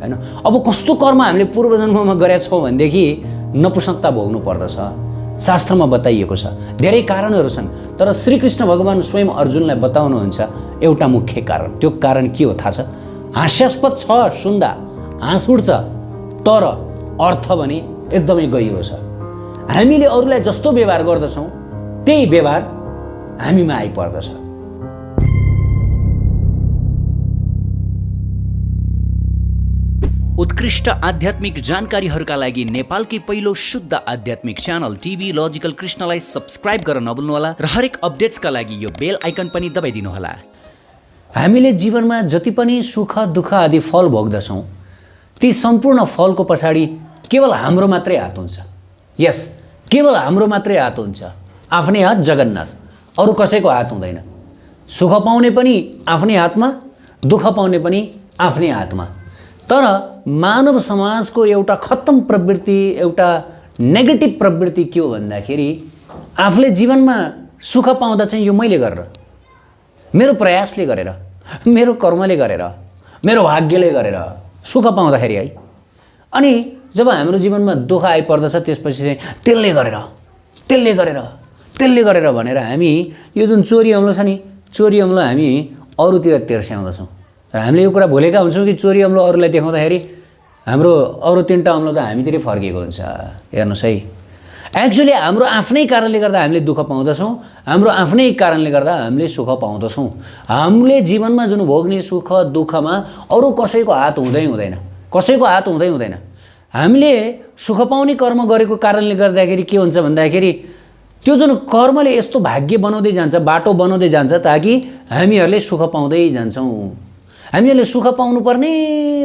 हैन। अब कस्तो कर्म हामीले पूर्वजन्ममा गरेका छौँ भनेदेखि नपुंसकता भोग्नु पर्दछ, शास्त्रमा बताइएको छ। धेरै कारणहरू छन्, तर श्रीकृष्ण भगवान स्वयं अर्जुनलाई बताउनुहुन्छ एउटा मुख्य कारण। त्यो कारण के हो थाहा छ? हास्यास्पद छ सुन्दा, हाँस उठ्छ, तर अर्थ भने एकदमै गहिरो छ। हामीले अरूलाई जस्तो व्यवहार गर्दछौँ त्यही व्यवहार हामीमा आइपर्दछ। उत्कृष्ट आध्यात्मिक जानकारीहरूका लागि नेपालकै पहिलो शुद्ध आध्यात्मिक च्यानल टिभी लजिकल कृष्णलाई सब्स्क्राइब गर्न नभुल्नुहोला र हरेक अपडेट्सका लागि यो बेल आइकन पनि दबाइदिनुहोला। हामीले जीवनमा जति पनि सुख दुःख आदि फल भोग्दछौँ ती सम्पूर्ण फलको पछाडि केवल हाम्रो मात्रै हात हुन्छ। यस, केवल हाम्रो मात्रै हात हुन्छ। आफ्नै हात जगन्नाथ, अरू कसैको हात हुँदैन। सुख पाउने पनि आफ्नै हातमा, दुःख पाउने पनि आफ्नै हातमा। तर मानव समाजको एउटा खत्तम प्रवृत्ति, एउटा नेगेटिभ प्रवृत्ति के हो भन्दाखेरि आफूले जीवनमा सुख पाउँदा चाहिँ यो मैले गरेर, मेरो प्रयासले गरेर, मेरो कर्मले गरेर, मेरो भाग्यले गरेर सुख पाउँदाखेरि है, अनि जब हाम्रो जीवनमा दुःख आइपर्दछ त्यसपछि चाहिँ त्यसले गरेर भनेर हामी यो जुन चोरी अम्लो छ नि, चोरी अम्लो हामी अरूतिर तेर्स्याउँदछौँ। र हामीले यो कुरा भुलेका हुन्छौँ कि चोरी अम्लो अरूलाई देखाउँदाखेरि हाम्रो अरू 3टा अम्लो त हामीतिरै फर्केको हुन्छ। हेर्नुहोस् है, एक्चुअली हाम्रो आफ्नै कारणले गर्दा हामीले दुःख पाउँदछौँ, हाम्रो आफ्नै कारणले गर्दा हामीले सुख पाउँदछौँ। हामीले जीवनमा जुन भोग्ने सुख दुःखमा अरू कसैको हात हुँदैन, कसैको हात हुँदैन। हामीले सुख पाउने कर्म गरेको कारणले गर्दाखेरि के हुन्छ भन्दाखेरि त्यो जुन कर्मले यस्तो भाग्य बनाउँदै जान्छ, बाटो बनाउँदै जान्छ ताकि हामीहरूले सुख पाउँदै जान्छौँ। हामीहरूले सुख पाउनुपर्ने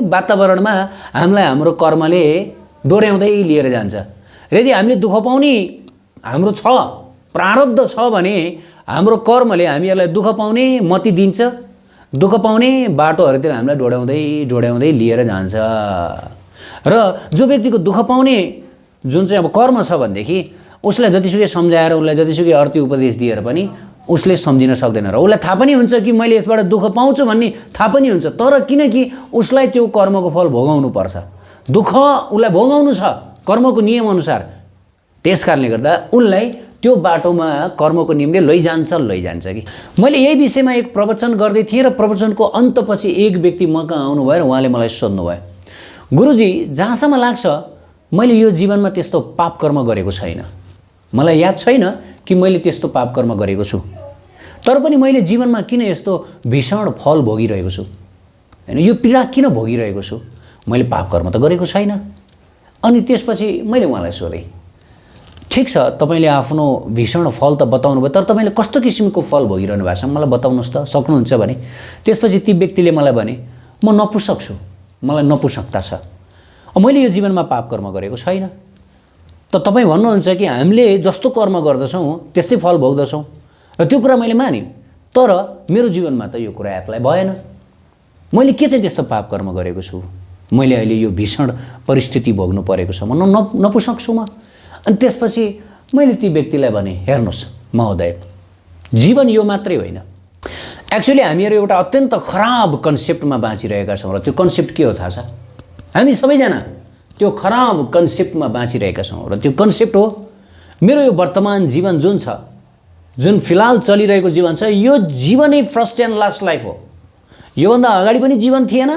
वातावरणमा हामीलाई हाम्रो कर्मले डोर्याउँदै लिएर जान्छ। यदि हामीले दुःख पाउने हाम्रो छ, प्रारब्ध छ भने हाम्रो कर्मले हामीहरूलाई दुःख पाउने मति दिन्छ, दुःख पाउने बाटोहरूतिर हामीलाई डोर्याउँदै लिएर जान्छ। र जो व्यक्तिको दुःख पाउने जुन चाहिँ अब कर्म छ भनेदेखि उसलाई जतिसुकै सम्झाएर, उसलाई जतिसुकै अर्थी उपदेश दिएर पनि उसले सम्झिन सक्दैन। र उसलाई थाहा पनि हुन्छ कि मैले यसबाट दुःख पाउँछु भन्ने थाहा पनि हुन्छ, तर किनकि उसलाई त्यो कर्मको फल भोगाउनु पर्छ, दुःख उसलाई भोगाउनु छ कर्मको नियम अनुसार, त्यस कारणले गर्दा उसलाई त्यो बाटोमा कर्मको नियमले लैजान्छ कि। मैले यही विषयमा एक प्रवचन गर्दै थिएँ र प्रवचनको अन्तपछि एक व्यक्ति म कहाँ आउनुभयो र उहाँले मलाई सोध्नुभयो, गुरुजी जहाँसम्म लाग्छ मैले यो जीवनमा त्यस्तो पाप कर्म गरेको छैन, मलाई याद छैन कि मैले त्यस्तो पाप कर्म गरेको छु, तर पनि मैले जीवनमा किन यस्तो भीषण फल भोगिरहेको छु, हैन, यो पीडा किन भोगिरहेको छु, मैले पाप कर्म त गरेको छैन। अनि त्यसपछि मैले उहाँलाई सोधेँ, ठिक छ तपाईँले आफ्नो भीषण फल त बताउनु भयो, तर तपाईँले कस्तो किसिमको फल भोगिरहनु भएको छ मलाई बताउनुहोस् त, सक्नुहुन्छ भने। त्यसपछि ती व्यक्तिले मलाई भने म नपुंसक छु, मलाई नपुंसकता छ, मैले यो जीवनमा पाप कर्म गरेको छैन। त तपाईँ भन्नुहुन्छ कि हामीले जस्तो कर्म गर्दछौँ त्यस्तै फल भोग्दछौँ, र त्यो कुरा मैले मानेँ, तर मेरो जीवनमा त यो कुरा एप्लाई भएन। मैले के चाहिँ त्यस्तो पाप कर्म गरेको छु, मैले अहिले यो भीषण परिस्थिति भोग्नु परेको छ, म नपुंसक छु म। अनि त्यसपछि मैले ती व्यक्तिलाई भने, हेर्नुहोस् महोदय, जीवन यो मात्रै होइन। एक्चुअली हामीहरू एउटा अत्यन्त खराब कन्सेप्टमा बाँचिरहेका छौँ, र त्यो कन्सेप्ट के हो थाहा छ? हामी सबैजना त्यो खराब कन्सेप्टमा बाँचिरहेका छौँ, र त्यो कन्सेप्ट हो मेरो यो वर्तमान जीवन जुन छ, जुन फिलहाल चलिरहेको जीवन छ, यो जीवनै फर्स्ट एन्ड लास्ट लाइफ हो। योभन्दा अगाडि पनि जीवन थिएन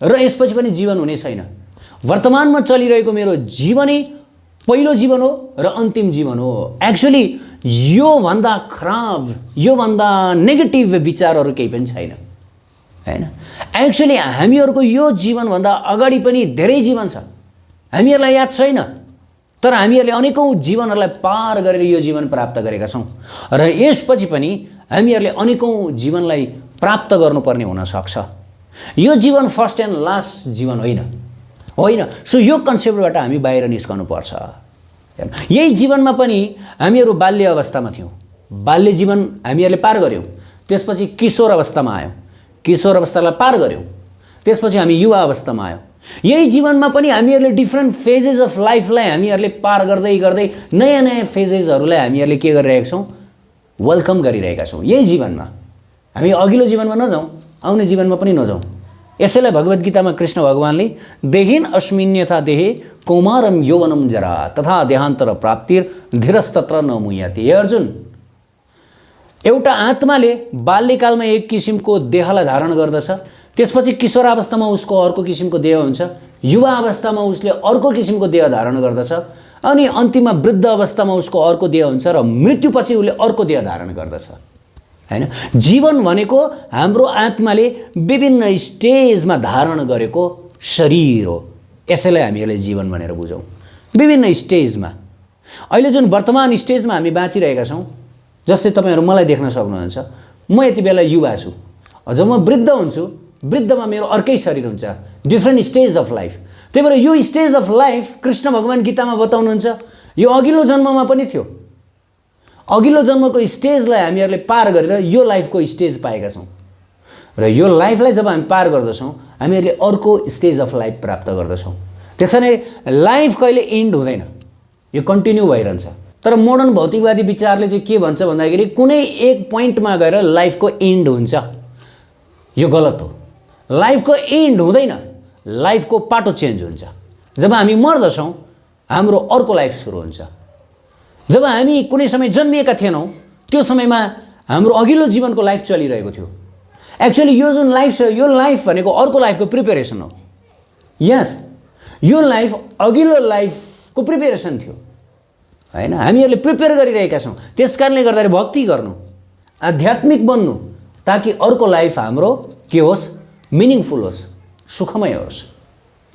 र यसपछि पनि जीवन हुने छैन। वर्तमानमा चलिरहेको मेरो जीवनै पहिलो जीवन हो र अन्तिम जीवन हो। एक्चुअली योभन्दा खराब, योभन्दा नेगेटिभ विचारहरू केही पनि छैन, हैन। एक्चुअली हामीहरूको यो जीवनभन्दा अगाडि पनि धेरै जीवन छ, हामीहरूलाई याद छैन, तर हामीहरूले अनेकौँ जीवनहरूलाई पार गरेर यो जीवन प्राप्त गरेका छौँ, र यसपछि पनि हामीहरूले अनेकौँ जीवनलाई प्राप्त गर्नुपर्ने हुनसक्छ। यो जीवन फर्स्ट एन्ड लास्ट जीवन होइन। सो यो कन्सेप्टबाट हामी बाहिर निस्कनुपर्छ। यही जीवनमा पनि हामीहरू बाल्य अवस्थामा थियौँ, बाल्य जीवन हामीहरूले पार गऱ्यौँ, त्यसपछि किशोर अवस्थामा आयौँ, किशोर अवस्थालाई पार गऱ्यौँ, त्यसपछि हामी युवा अवस्थामा आयौँ। यही जीवनमा पनि हामीहरूले डिफ्रेन्ट फेजेस अफ लाइफलाई हामीहरूले पार गर्दै गर्दै नयाँ नयाँ फेजेसहरूलाई हामीहरूले के गरिरहेका छौँ, वेलकम गरिरहेका छौँ। यही जीवनमा हामी अघिल्लो जीवनमा नजाउँ, आउने जीवनमा पनि नजाउँ, यसैलाई भगवद् गीतामा कृष्ण भगवानले देहिन अस्मिन्यथा देहे कौमारम यौवनम जरा तथा देहान्तर प्राप्तिर धीरस्तत्र न मुह्यति। हे अर्जुन, एउटा आत्माले बाल्यकालमा एक किसिमको देहलाई धारण गर्दछ, त्यसपछि किशोरावस्थामा उसको अर्को किसिमको देह हुन्छ, युवा अवस्थामा उसले अर्को किसिमको देह धारण गर्दछ, अनि अन्तिममा वृद्ध अवस्थामा उसको अर्को देह हुन्छ र मृत्युपछि उसले अर्को देह धारण गर्दछ। हैन, जीवन भनेको हाम्रो आत्माले विभिन्न स्टेजमा धारण गरेको शरीर हो। यसैलाई हामीहरूले जीवन भनेर बुझौँ। विभिन्न स्टेजमा अहिले जुन वर्तमान स्टेजमा हामी बाँचिरहेका छौँ, जस्तै तपाईँहरू मलाई देख्न सक्नुहुन्छ, म यति बेला युवा छु, जब म वृद्ध हुन्छु, वृद्धमा मेरो अर्कै शरीर हुन्छ, डिफ्रेन्ट स्टेज अफ लाइफ। त्यही भएर यो स्टेज अफ लाइफ कृष्ण भगवान गीतामा बताउनुहुन्छ यो अघिल्लो जन्ममा पनि थियो। अघिल्लो जन्मको स्टेजलाई हामीहरूले पार गरेर यो लाइफको स्टेज पाएका छौँ र यो लाइफलाई जब हामी पार गर्दछौँ हामीहरूले अर्को स्टेज अफ लाइफ प्राप्त गर्दछौँ। त्यसैले लाइफ कहिले इन्ड हुँदैन, यो कन्टिन्यू भइरहन्छ। तर मोडर्न भौतिकवादी विचारले चाहिँ के भन्छ भन्दाखेरि कुनै एक पोइन्टमा गएर लाइफको इन्ड हुन्छ, यो गलत हो। लाइफको इन्ड हुँदैन, लाइफको पाटो चेन्ज हुन्छ। जब हामी मर्दछौँ हाम्रो अर्को लाइफ सुरु हुन्छ। जब हामी कुनै समय जन्मिएका थिएनौँ त्यो समयमा हाम्रो अघिल्लो जीवनको लाइफ चलिरहेको थियो। एक्चुअली यो जुन लाइफ छ यो लाइफ भनेको अर्को लाइफको प्रिपेरेसन हो। यस, यो लाइफ अघिल्लो लाइफको प्रिपेरेसन थियो, हैन? हामीहरूले प्रिपेयर गरिरहेका छौँ। त्यस कारणले गर्दाखेरि भक्ति गर्नु, आध्यात्मिक बन्नु, ताकि अर्को लाइफ हाम्रो के होस्, मिनिङफुल होस्, सुखमय होस्,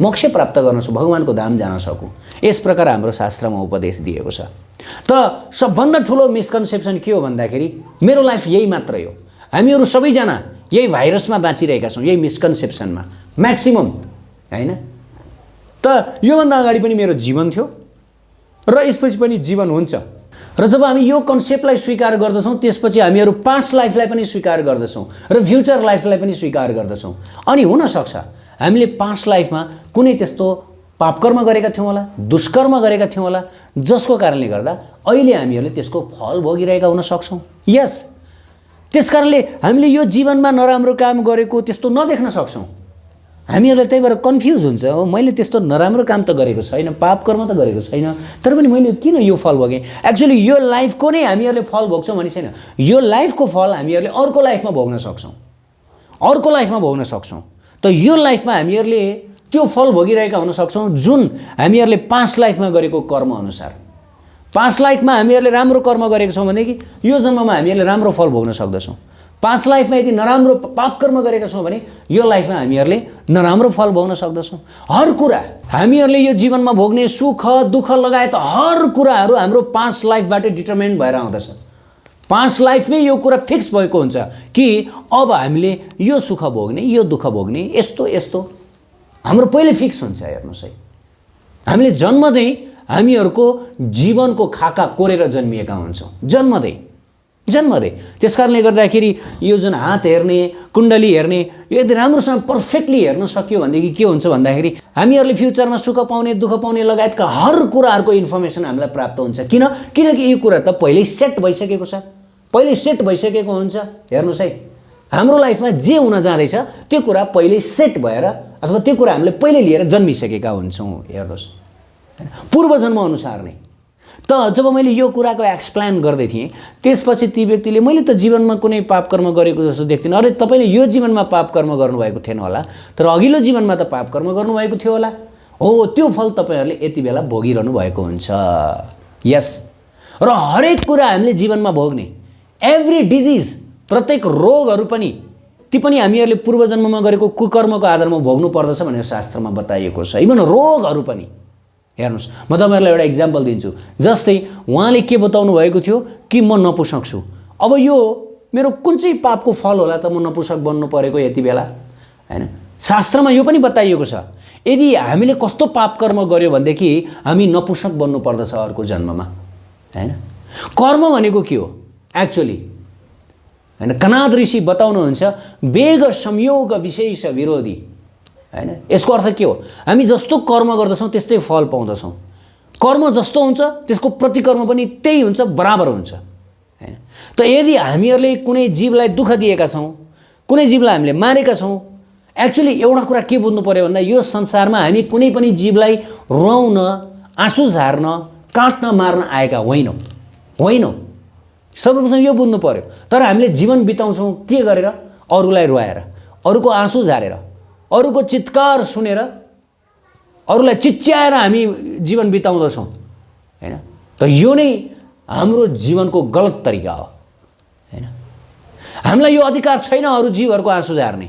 मोक्ष प्राप्त गर्न सकौँ, भगवानको धाम जान सकौँ। यस प्रकार हाम्रो शास्त्रमा उपदेश दिएको छ। त सबभन्दा ठुलो मिसकन्सेप्सन के हो भन्दाखेरि मेरो लाइफ यही मात्रै हो। हामीहरू सबैजना यही भाइरसमा बाँचिरहेका छौँ, यही मिसकन्सेप्सनमा म्याक्सिमम, हैन? त योभन्दा अगाडि पनि मेरो जीवन थियो र यसपछि पनि जीवन हुन्छ। र जब हामी यो कन्सेप्टलाई स्वीकार गर्दछौँ त्यसपछि हामीहरू पास्ट लाइफलाई पनि स्वीकार गर्दछौँ र फ्युचर लाइफलाई पनि स्वीकार गर्दछौँ। अनि हुनसक्छ हामीले पास्ट लाइफमा कुनै त्यस्तो पापकर्म गरेका थियौँ होला, दुष्कर्म गरेका थियौँ होला, जसको कारणले गर्दा अहिले हामीहरूले त्यसको फल भोगिरहेका हुन सक्छौँ। यस, त्यस कारणले हामीले यो जीवनमा नराम्रो काम गरेको त्यस्तो नदेख्न सक्छौँ। हामीहरूलाई त्यही भएर कन्फ्युज हुन्छ, हो मैले त्यस्तो नराम्रो काम त गरेको छैन, पापकर्म त गरेको छैन, तर पनि मैले किन यो फल भोगेँ। एक्चुअली यो लाइफको नै हामीहरूले फल भोग्छौँ भने छैन, यो लाइफको फल हामीहरूले अर्को लाइफमा भोग्न सक्छौँ, अर्को लाइफमा भोग्न सक्छौँ। त यो लाइफमा हामीहरूले त्यो फल भोगिरहेका हुन सक्छौँ जुन हामीहरूले पास्ट लाइफमा गरेको कर्म अनुसार। पास्ट लाइफमा हामीहरूले राम्रो कर्म गरेको छौँ भनेदेखि यो जन्ममा हामीहरूले राम्रो फल भोग्न सक्दछौँ। पास्ट लाइफमा यदि नराम्रो पाप कर्म गरेका छौँ भने यो लाइफमा हामीहरूले नराम्रो फल भोग्न सक्दछौँ। हर कुरा हामीहरूले यो जीवनमा भोग्ने सुख दुःख लगायत हर कुराहरू हाम्रो पास्ट लाइफबाट डिटर्मिन भएर आउँदछ। पास्ट लाइफमै यो कुरा फिक्स भएको हुन्छ कि अब हामीले यो सुख भोग्ने, यो दुःख भोग्ने, यस्तो यस्तो हाम्रो पहिले फिक्स हुन्छ। हेर्नुहोस् है, हामीले जन्मदै हामीहरूको जीवनको खाका कोरेर जन्मिएका हुन्छौँ, जन्मदै। त्यस कारणले गर्दाखेरि यो जुन हात हेर्ने, कुण्डली हेर्ने, यो यदि राम्रोसँग पर्फेक्टली हेर्न सक्यो भनेदेखि के हुन्छ भन्दाखेरि हामीहरूले फ्युचरमा सुख पाउने, दुःख पाउने लगायतका हर कुराहरूको इन्फर्मेसन हामीलाई प्राप्त हुन्छ। किनकि यो कुरा त पहिल्यै सेट भइसकेको छ, पहिल्यै सेट भइसकेको हुन्छ। हेर्नुहोस् है, हाम्रो लाइफमा जे हुन जाँदैछ त्यो कुरा पहिल्यै सेट भएर अथवा त्यो कुरा हामीले पहिले लिएर जन्मिसकेका हुन्छौँ। हेर्नुहोस्, पूर्वजन्म अनुसार नै। त जब मैले यो कुराको एक्सप्लेन गर्दै थिएँ त्यसपछि ती व्यक्तिले मैले त जीवनमा कुनै पापकर्म गरेको जस्तो देख्थिनँ। अरे तपाईँले यो जीवनमा पापकर्म गर्नुभएको थिएन होला, तर अघिल्लो जीवनमा त पापकर्म गर्नुभएको थियो होला। हो, त्यो फल तपाईँहरूले यति बेला भोगिरहनु भएको हुन्छ। यस, र हरेक कुरा हामीले जीवनमा भोग्ने, एभ्री डिजिज, प्रत्येक रोगहरू पनि ती पनि हामीहरूले पूर्वजन्ममा गरेको कुकर्मको आधारमा भोग्नु पर्दछ भनेर शास्त्रमा बताइएको छ। इभन रोगहरू पनि। हेर्नुहोस्, म तपाईँहरूलाई एउटा इक्जाम्पल दिन्छु। जस्तै उहाँले के बताउनु भएको थियो कि म नपुंसक छु। अब यो मेरो कुन चाहिँ पापको फल होला त म नपुंसक बन्नु परेको यति बेला, हैन? शास्त्रमा यो पनि बताइएको छ, यदि हामीले कस्तो पाप कर्म गर्यो भनेदेखि हामी नपुंसक बन्नु पर्दछ अर्को जन्ममा, हैन? कर्म भनेको के हो एक्चुअली, हैन? कनाद ऋषि बताउनुहुन्छ वेग संयोग विशेष विरोधी, हैन? यसको अर्थ के हो, हामी जस्तो कर्म गर्दछौँ त्यस्तै फल पाउँदछौँ। कर्म जस्तो हुन्छ त्यसको प्रतिकर्म पनि त्यही हुन्छ, बराबर हुन्छ, हैन? त यदि हामीहरूले कुनै जीवलाई दुःख दिएका छौँ, कुनै जीवलाई हामीले मारेका छौँ, एक्चुअली एउटा कुरा के बुझ्नु पर्यो भन्दा यो संसारमा हामी कुनै पनि जीवलाई रुवाउन, आँसु झार्न, काट्न, मार्न आएका होइनौँ। सर्वप्रथम यो बुझ्नु पर्यो। तर हामीले जीवन बिताउँछौँ के गरेर? अरूलाई रुवाएर, अरूको आँसु झारेर, अरूको चित्कार सुनेर, अरूलाई चिच्याएर हामी जीवन बिताउँदछौँ हैन। त यो नै हाम्रो जीवनको गलत तरिका हो हैन। हामीलाई यो अधिकार छैन अरू जीवहरूको आँसु झार्ने,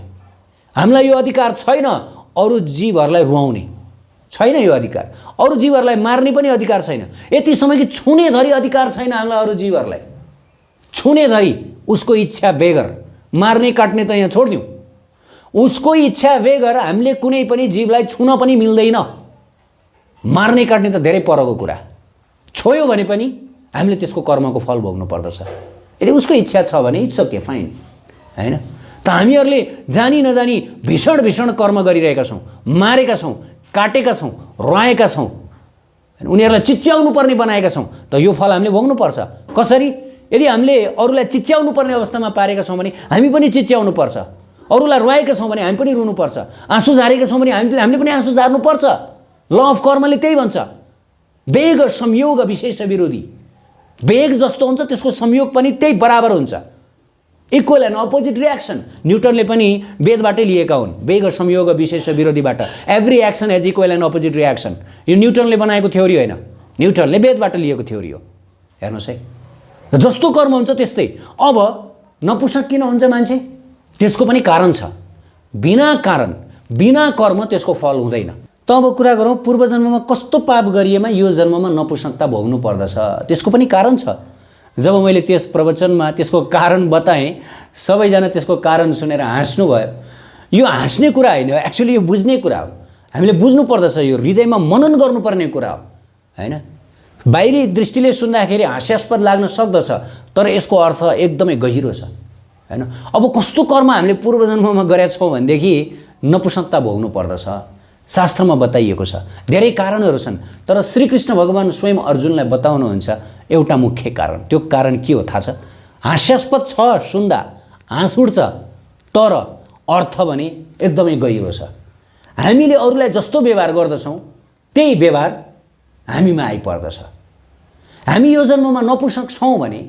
हामीलाई यो अधिकार छैन अरू जीवहरूलाई रुवाउने, छैन यो अधिकार। अरू जीवहरूलाई मार्ने पनि अधिकार छैन। यतिसम्म कि छुने धरि अधिकार छैन हामीलाई अरू जीवहरूलाई, छुने धरि उसको इच्छा बेगर। मार्ने काट्ने त यहाँ छोडिदिउँ, उसको इच्छा बेगर हामीले कुनै पनि जीवलाई छुन पनि मिल्दैन। मार्ने काट्ने त धेरै परको कुरा, छोयो भने पनि हामीले त्यसको कर्मको फल भोग्नु पर्दछ। यदि उसको इच्छा छ भने इट्स ओके, फाइन हैन। त हामीहरूले जानी नजानी भीषण भीषण कर्म गरिरहेका छौँ, मारेका छौँ, काटेका छौँ, रुवाएका छौँ, उनीहरूलाई चिच्याउनु पर्ने बनाएका छौँ। त यो फल हामीले भोग्नुपर्छ। कसरी? यदि हामीले अरूलाई चिच्याउनु पर्ने अवस्थामा पारेका छौँ भने हामी पनि चिच्याउनु पर्छ, अरूलाई रुवाएका छौँ भने हामी पनि रुनुपर्छ, आँसु झारेका छौँ भने हामीले पनि आँसु झार्नुपर्छ। ल अफ कर्मले त्यही भन्छ, वेग संयोग विशेष विरोधी। वेग जस्तो हुन्छ त्यसको संयोग पनि त्यही बराबर हुन्छ, इक्वल एन्ड अपोजिट रियाक्सन। न्युटनले पनि वेदबाटै लिएका हुन्, वेग संयोग विशेष विरोधीबाट। Every action has equal and opposite reaction. यो न्युटनले बनाएको थ्योरी होइन, न्युटनले वेदबाट लिएको थ्योरी हो। हेर्नुहोस् है, जस्तो कर्म हुन्छ त्यस्तै। अब नपुंसक किन हुन्छ मान्छे? त्यसको पनि कारण छ। बिना कारण, बिना कर्म त्यसको फल हुँदैन। त अब कुरा गरौँ पूर्व जन्ममा कस्तो पाप गरिएमा यो जन्ममा नपुंसकता भोग्नु पर्दछ। त्यसको पनि कारण छ। जब मैले त्यस प्रवचनमा त्यसको कारण बताएँ, सबैजना त्यसको कारण सुनेर हाँस्नु भयो। यो हाँस्ने कुरा होइन, एक्चुअली यो बुझ्ने कुरा हो। हामीले बुझ्नु पर्दछ, यो हृदयमा मनन गर्नुपर्ने कुरा हो हैन। बाहिरी दृष्टिले सुन्दाखेरि हास्यास्पद लाग्न सक्दछ, तर यसको अर्थ एकदमै गहिरो छ हैन। अब कस्तो कर्म हामीले पूर्व जन्ममा गरेका छौँ भनेदेखि नपुंसकता भोग्नु पर्दछ। शास्त्रमा बताइएको छ, धेरै कारणहरू छन्, तर श्रीकृष्ण भगवान स्वयं अर्जुनलाई बताउनुहुन्छ एउटा मुख्य कारण। त्यो कारण के हो थाहा छ? हास्यास्पद छ सुन्दा, हाँस उठ्छ, तर अर्थ भने एकदमै गहिरो छ। हामीले अरूलाई जस्तो व्यवहार गर्दछौँ त्यही व्यवहार हामीमा आइपर्दछ। हामी यो जन्ममा नपुंसक छौँ भने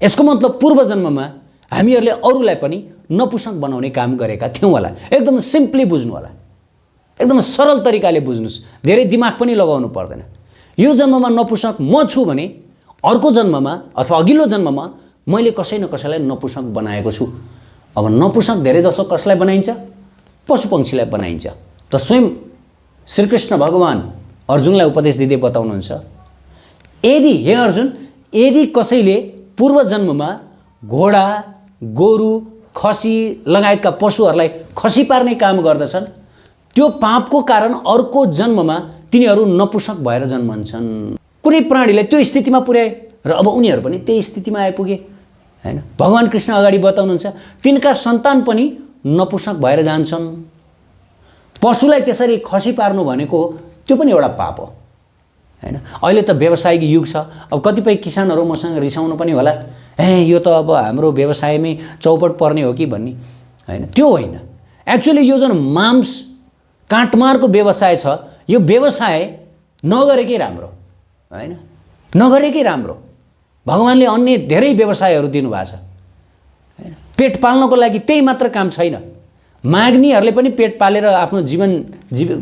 यसको मतलब पूर्व जन्ममा हामीहरूले अरूलाई पनि नपुंसक बनाउने काम गरेका थियौँ होला। एकदम सिम्पली बुझ्नु होला, एकदम सरल तरिकाले बुझ्नुहोस्, धेरै दिमाग पनि लगाउनु पर्दैन। यो जन्ममा नपुंसक म छु भने अर्को जन्ममा अथवा अघिल्लो जन्ममा मैले कसै न कसैलाई नपुंसक बनाएको छु। अब नपुंसक धेरै जसो कसलाई बनाइन्छ? पशुपक्षीलाई बनाइन्छ। त स्वयं श्रीकृष्ण भगवान अर्जुनलाई उपदेश दिँदै बताउनुहुन्छ, यदि हे अर्जुन, यदि कसैले पूर्व जन्ममा घोडा, गोरु, खसी लगायतका पशुहरूलाई खसी पार्ने काम गर्दछन्, त्यो पापको कारण अर्को जन्ममा तिनीहरू नपुंसक भएर जन्मन्छन्। कुनै प्राणीलाई त्यो स्थितिमा पुर्याए र अब उनीहरू पनि त्यही स्थितिमा आइपुगे हैन। भगवान कृष्ण अगाडि बताउनुहुन्छ तिनका सन्तान पनि नपुंसक भएर जान्छन्। पशुलाई त्यसरी खसी पार्नु भनेको त्यो पनि एउटा पाप हो हैन। अहिले त व्यावसायिक युग छ। अब कतिपय किसानहरू मसँग रिसाउनु पनि होला, यो त अब हाम्रो व्यवसायमै चौपट पर्ने हो कि भन्ने हैन। त्यो होइन। एक्चुअली यो जुन मांस काटमारको व्यवसाय छ, यो व्यवसाय नगरेकै राम्रो हैन, नगरेकै राम्रो। भगवानले अन्य धेरै व्यवसायहरू दिनुभएको छ हैन। पेट पाल्नको लागि त्यही मात्र काम छैन। माग्नेहरूले पनि पेट पालेर आफ्नो जीवन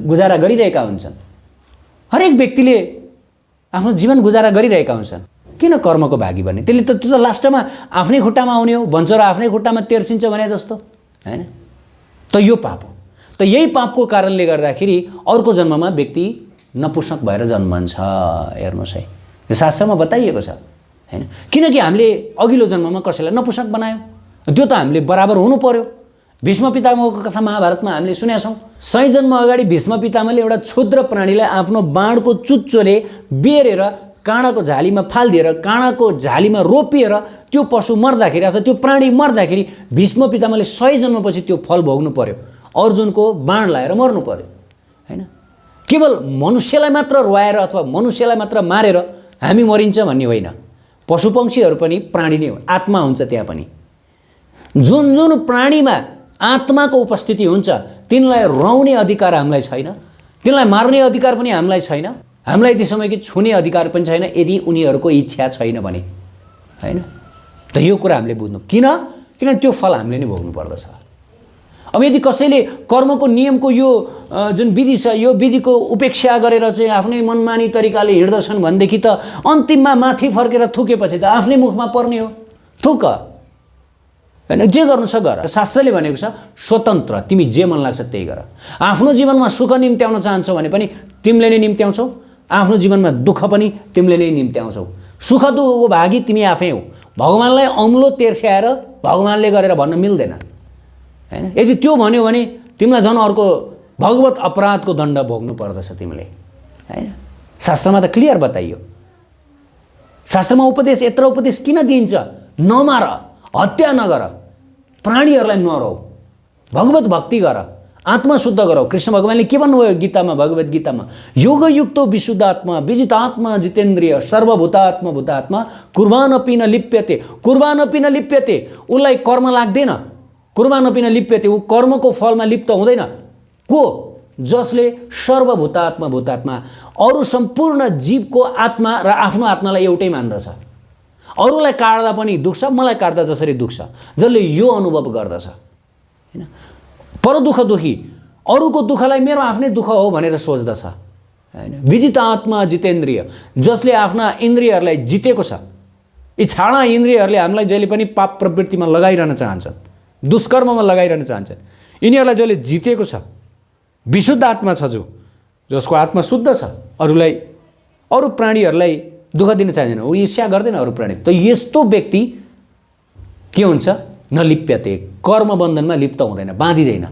गुजारा गरिरहेका हुन्छन्। हरेक व्यक्तिले आफ्नो जीवन गुजारा गरिरहेका हुन्छन्। किन कर्मको भागी बन्ने? त्यसले त्यो त लास्टमा आफ्नै खुट्टामा आउने हो, भन्छ र आफ्नै खुट्टामा तेर्सिन्छ भने जस्तो हैन। त यो पाप हो। त यही पापको कारणले गर्दाखेरि अर्को जन्ममा व्यक्ति नपुंसक भएर जन्मन्छ। हेर्नुहोस् है, यो शास्त्रमा बताइएको छ हैन। किनकि हामीले अघिल्लो जन्ममा कसैलाई नपुंसक बनायौँ, त्यो त हामीले बराबर हुनु पर्यो। भीष्म पितामहको कथा महाभारतमा हामीले सुनेका छौँ। 100 जन्म अगाडि भीष्म पितामहले एउटा क्षुद्र प्राणीलाई आफ्नो बाणको चुच्चोले बेरेर काँडाको झालीमा फालिदिएर, काँडाको झालीमा रोपिएर त्यो पशु मर्दाखेरि अथवा त्यो प्राणी मर्दाखेरि भीष्म पितामहले 100 जन्मपछि त्यो फल भोग्नु पर्यो। अर्जुनको बाण लाएर मर्नु पर्यो हैन। केवल मनुष्यलाई मात्र रुवाएर अथवा मनुष्यलाई मात्र मारेर हामी मरिन्छ भन्ने होइन। पशुपक्षीहरू पनि प्राणी नै हो, आत्मा हुन्छ त्यहाँ पनि। जुन जुन प्राणीमा आत्माको उपस्थिति हुन्छ तिनलाई रुवाउने अधिकार हामीलाई छैन, तिनलाई मार्ने अधिकार पनि हामीलाई छैन, हामीलाई यति समय कि छुने अधिकार पनि छैन यदि उनीहरूको इच्छा छैन भने, हैन? त यो कुरा हामीले बुझ्नु किन त्यो फल हामीले नै भोग्नु पर्दछ। अब यदि कसैले कर्मको नियमको यो जुन विधि छ यो विधिको उपेक्षा गरेर चाहिँ आफ्नै मनमानी तरिकाले हिँड्दछन् भनेदेखि त अन्तिममा माथि फर्केर थुकेपछि त आफ्नै मुखमा पर्ने हो। थुक, हैन? जे गर्नु छ गर। शास्त्रले भनेको छ स्वतन्त्र, तिमी जे मन लाग्छ त्यही गर। आफ्नो जीवनमा सुख निम्त्याउन चाहन्छौ भने पनि तिमीले नै निम्त्याउँछौ, आफ्नो जीवनमा दुःख पनि तिमीले नै निम्त्याउँछौ। सुख दुःखको भागी तिमी आफै हौ। भगवानलाई औँलो तेर्स्याएर भगवानले गरेर भन्न मिल्दैन, हैन? यदि त्यो भन्यो भने तिमीलाई झन् अर्को भगवत अपराधको दण्ड भोग्नु पर्दछ तिमीले, हैन? शास्त्रमा त क्लियर बताइयो। शास्त्रमा उपदेश यत्रो उपदेश किन दिइन्छ? नमार, हत्या नगर, प्राणीहरूलाई नरौ, भगवत भक्ति गर, आत्मा शुद्ध गरौ। कृष्ण भगवानले के भन्नुभयो गीतामा, भगवत गीतामा? योगयुक्तो विशुद्धात्मा विजितात्मा जितेन्द्रिय सर्वभूतात्मा भूतात्मा कुर्बानपि न लिप्यते। कुर्बानपि न लिप्यते, उसलाई कर्म लाग्दैन। कुर्बानपि न लिप्यते, ऊ कर्मको फलमा लिप्त हुँदैन। को? जसले सर्वभूतात्मा भूतात्मा अरू सम्पूर्ण जीवको आत्मा र आफ्नो आत्मालाई एउटै मान्दछ। अरूलाई काट्दा पनि दुख्छ, मलाई काट्दा जसरी दुख्छ, जसले यो अनुभव गर्दछ, हैन? पर दुःख दुखी, अरूको दुःखलाई मेरो आफ्नै दुःख हो भनेर सोच्दछ, हैन? विजित आत्मा जितेन्द्रिय, जसले आफ्ना इन्द्रियहरूलाई जितेको छ। यी छाडा इन्द्रियहरूले हामीलाई जहिले पनि पाप प्रवृत्तिमा लगाइरहन चाहन्छन्, दुष्कर्ममा लगाइरहन चाहन्छन्। यिनीहरूलाई जसले जितेको छ, विशुद्ध आत्मा छ, जसको आत्मा शुद्ध छ, अरू प्राणीहरूलाई दुःख दिन चाहँदैन, ऊ ईर्ष्या गर्दैन अरू प्राणी। त यस्तो व्यक्ति के हुन्छ? नलिप्यते, कर्मबन्धनमा लिप्त हुँदैन, बाँधिँदैन।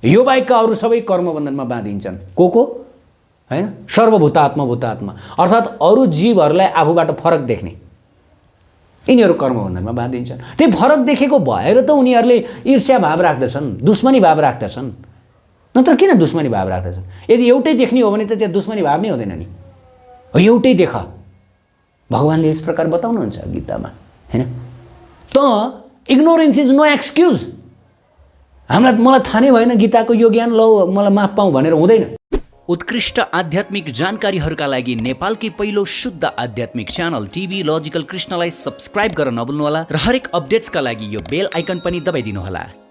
यो बाहेकका अरू सबै कर्मबन्धनमा बाँधिन्छन्। को? हैन? सर्वभूतात्मा भूतात्मा, अर्थात् अरू जीवहरूलाई आफूबाट फरक देख्ने, यिनीहरू कर्मबन्धनमा बाँधिन्छन्। त्यही फरक देखेको भएर त उनीहरूले ईर्ष्या भाव राख्दछन्, दुश्मनी भाव राख्दछन्। नत्र किन दुश्मनी भाव राख्दछन्? यदि एउटै देख्ने हो भने त त्यहाँ दुश्मनी भाव नै हुँदैन नि। एउटै देख, भगवानले यस प्रकार बताउनुहुन्छ गीतामा, हैन? त इग्नोरेन्स इज नो एक्सक्युज। मलाई थाहा नै भएन गीताको यो ज्ञान, ल मलाई माफ पाऊँ भनेर हुँदैन। उत्कृष्ट आध्यात्मिक जानकारीहरूका लागि नेपालकै पहिलो शुद्ध आध्यात्मिक च्यानल टिभी लजिकल कृष्णलाई सब्स्क्राइब गर्न नभुल्नुहोला र हरेक अपडेट्सका लागि यो बेल आइकन पनि दबाइदिनुहोला।